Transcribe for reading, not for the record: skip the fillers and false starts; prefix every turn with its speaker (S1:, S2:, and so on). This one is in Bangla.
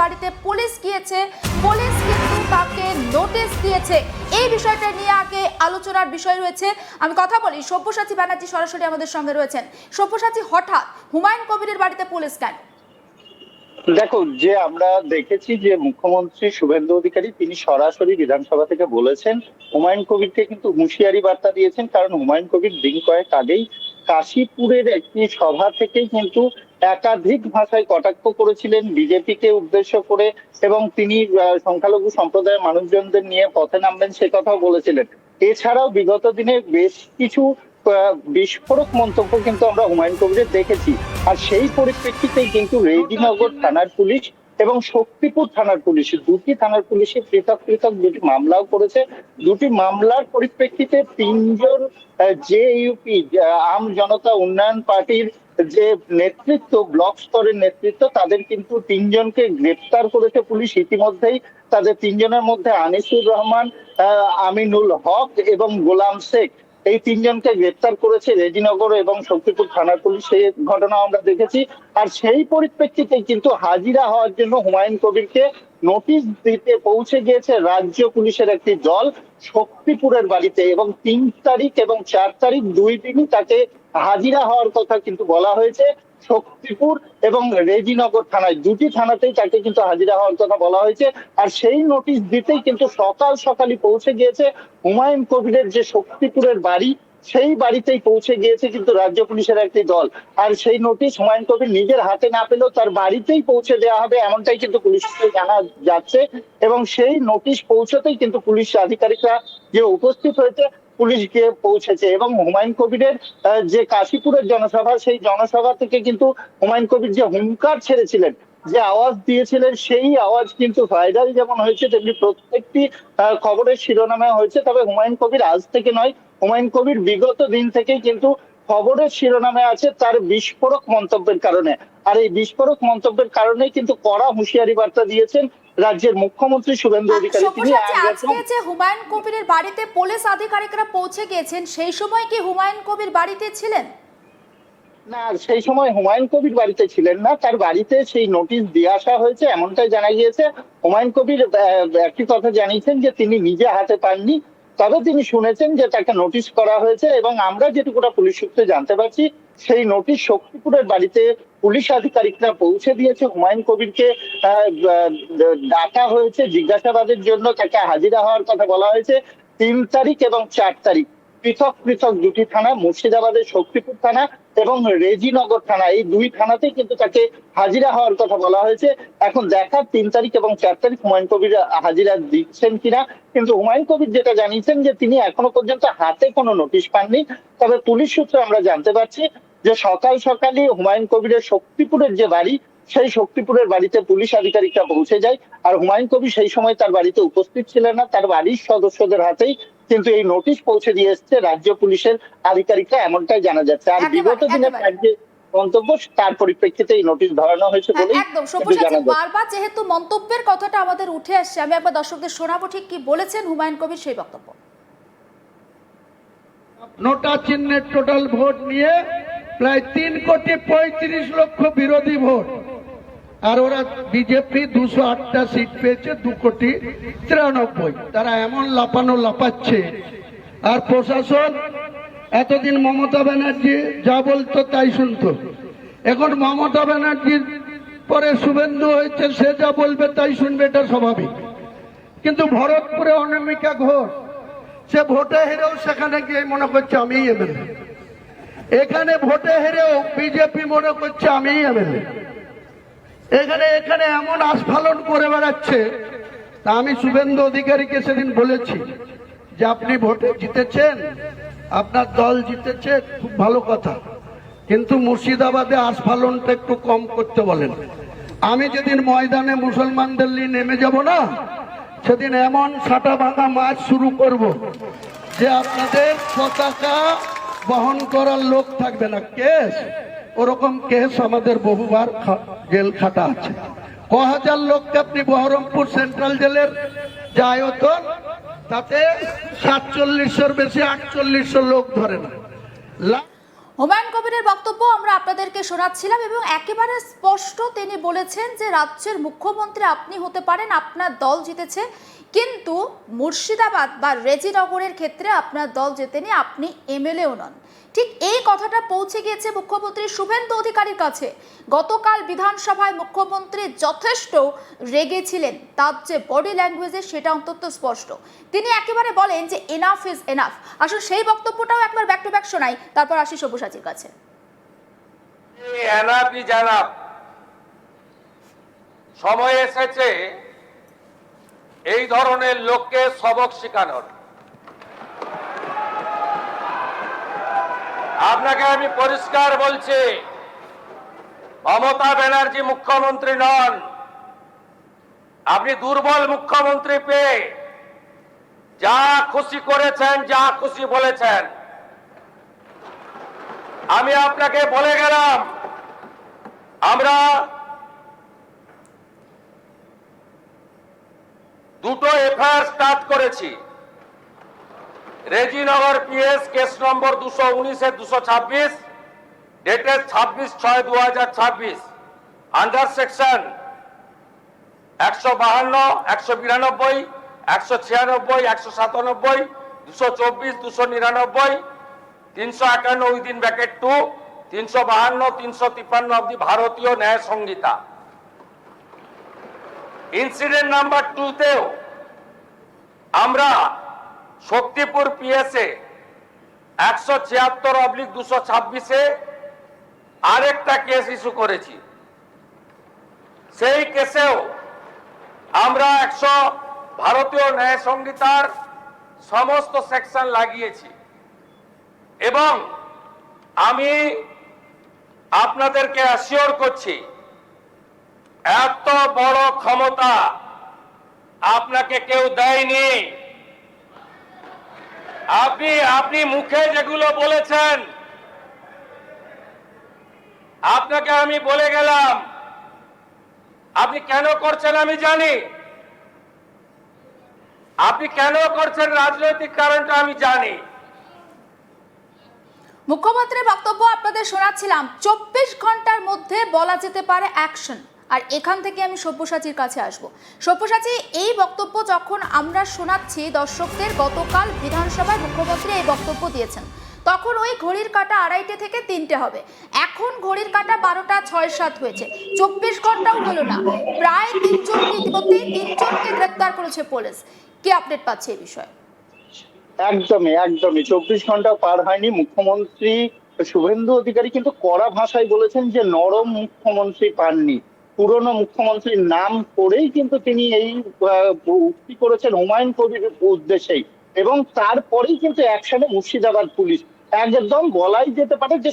S1: বাড়িতে পুলিশ গিয়েছে, পুলিশ কিন্তু তাকে নোটিশ দিয়েছে। এই বিষয়টা নিয়ে আগে আলোচনার বিষয় রয়েছে। আমি কথা বলি, সব্যসাচী ব্যানার্জি সরাসরি আমাদের সঙ্গে রয়েছেন। সব্যসাচী, হঠাৎ হুমায়ুন কবিরের বাড়িতে পুলিশ কেন?
S2: দেখো, যে আমরা দেখেছি যে মুখ্যমন্ত্রী শুভেন্দু অধিকারী তিনি সরাসরি বিধানসভা থেকে বলেছেন, হুমায়ুন কবিরকে কিন্তু হুঁশিয়ারি বার্তা দিয়েছেন। কারণ হুমায়ুন কবির দিন কয়েক আগেই কাশীপুরের একটি সভা থেকেই কিন্তু একাধিক ভাষায় কটাক্ষ করেছিলেন বিজেপিকে উদ্দেশ্য করে, এবং তিনি সংখ্যালঘু সম্প্রদায়ের মানুষজনদের নিয়ে পথে নামবেন সে কথাও বলেছিলেন। এছাড়াও বিগত দিনে বেশ কিছু বিস্ফোরক মন্তব্য কিন্তু আমরা হুমায়ুন কবিরের দেখেছি। আর সেই পরিপ্রেক্ষিতেই কিন্তু রেজিনগর থানার পুলিশ এবং শক্তিপুর থানার পুলিশ, দুটি থানার পুলিশে পৃথক পৃথক দুটি মামলাও করেছে। দুটি মামলার পরিপ্রেক্ষিতে তিনজন যে ইউপি আম জনতা উন্নয়ন পার্টির যে নেতৃত্ব, ব্লক স্তরের নেতৃত্ব, তাদের কিন্তু তিনজনকে গ্রেপ্তার করেছে পুলিশ ইতিমধ্যেই। তাদের তিনজনের মধ্যে আনিসুর রহমান, আমিনুল হক এবং গোলাম শেখ, এই তিনজনকে গ্রেপ্তার করেছে রেজিনগর এবং শক্তিপুর থানার পুলিশ। সেই ঘটনা আমরা দেখেছি। আর সেই পরিপ্রেক্ষিতে কিন্তু হাজিরা হওয়ার জন্য হুমায়ুন কবিরকে নোটিশ দিতে পৌঁছে গিয়েছে রাজ্য পুলিশের একটি দল শক্তিপুরের বাড়িতে, এবং 3 তারিখ এবং 4 তারিখ দুই দিনই তাকে হাজিরা হওয়ার কথা কিন্তু বলা হয়েছে। শক্তিপুর এবং রেজিনগর থানায়, দুটি থানাতেই তাকে কিন্তু হাজিরা হওয়ার কথা বলা হয়েছে। আর সেই নোটিশ দিতেই কিন্তু সকাল সকালই পৌঁছে গিয়েছে হুমায়ুন কবিরের যে শক্তিপুরের বাড়ি, সেই বাড়িতেই পৌঁছে গিয়েছে কিন্তু রাজ্য পুলিশের একটি দল। আর সেই নোটিশ হুমায়ুন কবির নিজের হাতে না পেলেও তার বাড়িতেই পৌঁছে দেওয়া হবে, এমনটাই কিন্তু পুলিশ সূত্রে জানা যাচ্ছে। এবং সেই নোটিশ পৌঁছতেই কিন্তু পুলিশ আধিকারিকরা যে উপস্থিত হয়েছে, পুলিশ গিয়ে পৌঁছেছে। এবং হুমায়ুন কবিরের যে কাশীপুরের জনসভা, সেই জনসভা থেকে কিন্তু হুমায়ুন কবির যে হুঙ্কার ছেড়েছিলেন, যে আওয়াজ দিয়েছিলেন, সেই আওয়াজ কিন্তু ভাইরাল যেমন হয়েছে, তেমনি প্রত্যেকটি খবরের শিরোনামে হয়েছে। তবে হুমায়ুন কবির আজ থেকে নয়, হুমায়ুন কবির বিগত দিন থেকেই কিন্তু খবরের শিরোনামে আছে তার বিস্ফোরক মন্তব্যের কারণে। আর এই বিস্ফোরক মন্তব্যের কারণেই কিন্তু কড়া হুঁশিয়ারি বার্তা দিয়েছেন রাজ্যের মুখ্যমন্ত্রী শুভেন্দু অধিকারী। তিনি
S1: আজকে যে হুমায়ুন কবিরের বাড়িতে পুলিশ আধিকারিকরা পৌঁছে গিয়েছেন, সেই সময় কি হুমায়ুন কবির বাড়িতে ছিলেন?
S2: না, সেই সময় হুমায়ুন কবির বাড়িতে ছিলেন না। তার বাড়িতে সেই নোটিশ দিয়ে আসা হয়েছে এমনটাই জানা গিয়েছে। হুমায়ুন কবির একটি কথা জানিয়েছেন যে তিনি নিজে হাতে পাননি, তবে তিনি শুনেছেন যে তাকে নোটিশ করা হয়েছে। এবং আমরা যেটুকুটা পুলিশ সূত্রে জানতে পারছি, সেই নোটিশ শক্তিপুরের বাড়িতে পুলিশ আধিকারিকরা পৌঁছে দিয়েছে। হুমায়ুন কবিরকে ডাকা হয়েছে জিজ্ঞাসাবাদের জন্য, তাকে হাজিরা হওয়ার কথা বলা হয়েছে 3 তারিখ এবং 4 তারিখ। পৃথক পৃথক দুটি থানা, মুর্শিদাবাদের শক্তিপুর থানা এবং রেজিনগর থানা, এই দুই থানাতেই কিন্তু তাকে হাজিরা হওয়ার কথা বলা হয়েছে। এখন দেখার 3 তারিখ এবং 4 তারিখ হুমায়ুন কবির হাজিরা দিচ্ছেন কিনা। কিন্তু হুমায়ুন কবির যেটা জানিয়েছেন যে তিনি এখনো পর্যন্ত হাতে কোনো নোটিশ পাননি। তবে পুলিশ সূত্রে আমরা জানতে পারছি যে সকাল সকালই হুমায়ুন কবিরের শক্তিপুরের যে বাড়ি, সেই শক্তিপুরের বাড়িতে পুলিশ আধিকারিকরা পৌঁছে যায়। আর হুমায়ুন কবির সেই সময় তার বাড়িতে উপস্থিত ছিলেন না, তার বাড়ির সদস্যদের হাতেই কিন্তু এই নোটিশ পৌঁছে দিয়ে এসছে রাজ্য পুলিশের আধিকারিকরা, এমনটাই জানা যাচ্ছে। আর বিগত দিনের যে মন্তব্য, তার পরিপ্রেক্ষিতে এই নোটিশ ধরানো হয়েছে বলে
S1: একদম। বারবার যেহেতু মন্তব্যের কথাটা আমাদের উঠে আসছে, আমি একবার দর্শকদের শোনাবো ঠিক কি বলেছেন হুমায়ুন কবির সেই বক্তব্য।
S3: নোটা চিহ্নের টোটাল ভোট নিয়ে প্রায় 3,35,00,000 বিরোধী ভোট, আর ওরা বিজেপি 208টা সিট পেয়েছে 2,93,00,000। তারা এমন লাপানো লাপাচ্ছে। আর প্রশাসন এতদিন মমতা ব্যানার্জি যা বলতো তাই শুনতো, এখন মমতা ব্যানার্জির পরে শুভেন্দু হয়েছে, সে যা বলবে তাই শুনবে, এটা স্বাভাবিক। কিন্তু ভরতপুরে অনামিকা ঘোষ, সে ভোটে হেরেও সেখানে গিয়ে মনে করছে আমি এমএলএ। এখানে ভোটে হেরেও বিজেপি মনে করছে আমি এমএলএ। এখানে এমন আস্ফালন করে বেড়াচ্ছে। তা আমি শুভেন্দু অধিকারীকে সেদিন বলেছি যে আপনি ভোটে জিতেছেন, আপনার দল জিতেছে, খুব ভালো কথা, কিন্তু মুর্শিদাবাদে আস্ফালনটা একটু কম করতে বলেন। আমি যেদিন ময়দানে মুসলমানদের নিয়ে নেমে যাব না, সেদিন এমন সাটা ভাঙা মাছ শুরু করব যে আপনাদের পতাকা বহন করার লোক থাকবে না। কেস, ওরকম কেস আমাদের বহুবার জেল খাটা আছে। ক হাজার লোককে আপনি বহরমপুর সেন্ট্রাল জেলের যে আয়তন, তাতে 4700-র বেশি 4800 লোক ধরে না।
S1: হুমায়ুন কবিরের বক্তব্য আমরা আপনাদেরকে শোনাচ্ছিলাম এবং একেবারে স্পষ্ট তিনি বলেছেন যে রাজ্যের মুখ্যমন্ত্রী আপনি হতে পারেন, আপনার দল জিতেছে, কিন্তু মুর্শিদাবাদ বা রেজিনগরের ক্ষেত্রে আপনার দল জেতেনি, আপনি এমএলএও নন। ঠিক এই কথাটা পৌঁছে গিয়েছে মুখ্যমন্ত্রী শুভেন্দু অধিকারীর কাছে। গতকাল বিধানসভায় মুখ্যমন্ত্রী যথেষ্ট রেগেছিলেন, তার যে বডি ল্যাঙ্গুয়েজে সেটা অন্তত স্পষ্ট। তিনি একেবারে বলেন যে এনাফ ইজ এনাফ। আসলে সেই বক্তব্যটাও একবার ব্যাক টু ব্যাক শোনাই, তারপর আসি সব্যসাচীর কাছে।
S4: Enough is enough. সময় এসেছে এই ধরনের লোককে সবক শেখানোর। আপনাকে আমি পরিষ্কার বলছি, মমতা ব্যানার্জি মুখ্যমন্ত্রী নন। আপনি দুর্বল মুখ্যমন্ত্রী পেয়ে যা খুশি করেছেন, যা খুশি বলেছেন। আমি আপনাকে বলে গেলাম, আমরা দুটো এফআইআর স্টার্ট করেছি। Rejinagar PS case number 219/226 dated 26/6/2026 under section 152, 192, 196, 197, 224, 299, 351 within bracket 2, 352, 353 of the ভারতীয় ন্যায় সংহিতা। ইনসিডেন্ট নাম্বার 2তেও আমরা শক্তিপুর পিএসএ 176/226 আরেকটা কেস ইস্যু করেছি। সেই কেসেও আমরা ভারতীয় ন্যায় সংহিতার সমস্ত সেকশন লাগিয়েছি এবং আমি আপনাদেরকে অ্যাসিওর করছি, এত বড় ক্ষমতা আপনাকে কেউ দেয়নি। আপনি মুখে যেগুলো বলেছেন, আপনাকে আমি বলে গেলাম, আপনি কেন করছেন আমি জানি। আপনি কেন করছেন রাজনৈতিক কারণটা আমি জানি।
S1: মুখ্যমন্ত্রীর বক্তব্য আপনাদের শোনাচ্ছিলাম। 24 ঘন্টার মধ্যে বলা যেতে পারে অ্যাকশন। আর এখান থেকে আমি সব্যসাচীর কাছে আসব। সব্যসাচী, এই বক্তব্য যখন আমরা শোনাচ্ছি দর্শকদের, গতকাল বিধানসভায় মুখ্যমন্ত্রী এই বক্তব্য দিয়েছেন, তখন ওই ঘড়ির কাঁটা 2:30 থেকে 3টে হবে। এখন ঘড়ির কাঁটা 12টা 6-7 হয়েছে, 24 ঘন্টাও হলো না। প্রায় 3জনকে গ্রেপ্তার করেছে পুলিশ। কি আপডেট পাচ্ছে এই বিষয়ে?
S2: একদমই 24 ঘন্টা পার হয়নি। মুখ্যমন্ত্রী শুভেন্দু অধিকারী কিন্তু কড়া ভাষায় বলেছেন যে নরম মুখ্যমন্ত্রী পাননি। পুরনো মুখ্যমন্ত্রীর নাম করেই কিন্তু তিনি এই উক্তি করেছেন হুমায়ুন কবিরের উদ্দেশ্যেই, এবং তারপরেই কিন্তু অ্যাকশনে মুর্শিদাবাদ পুলিশ। একদম বলাই যেতে পারে যে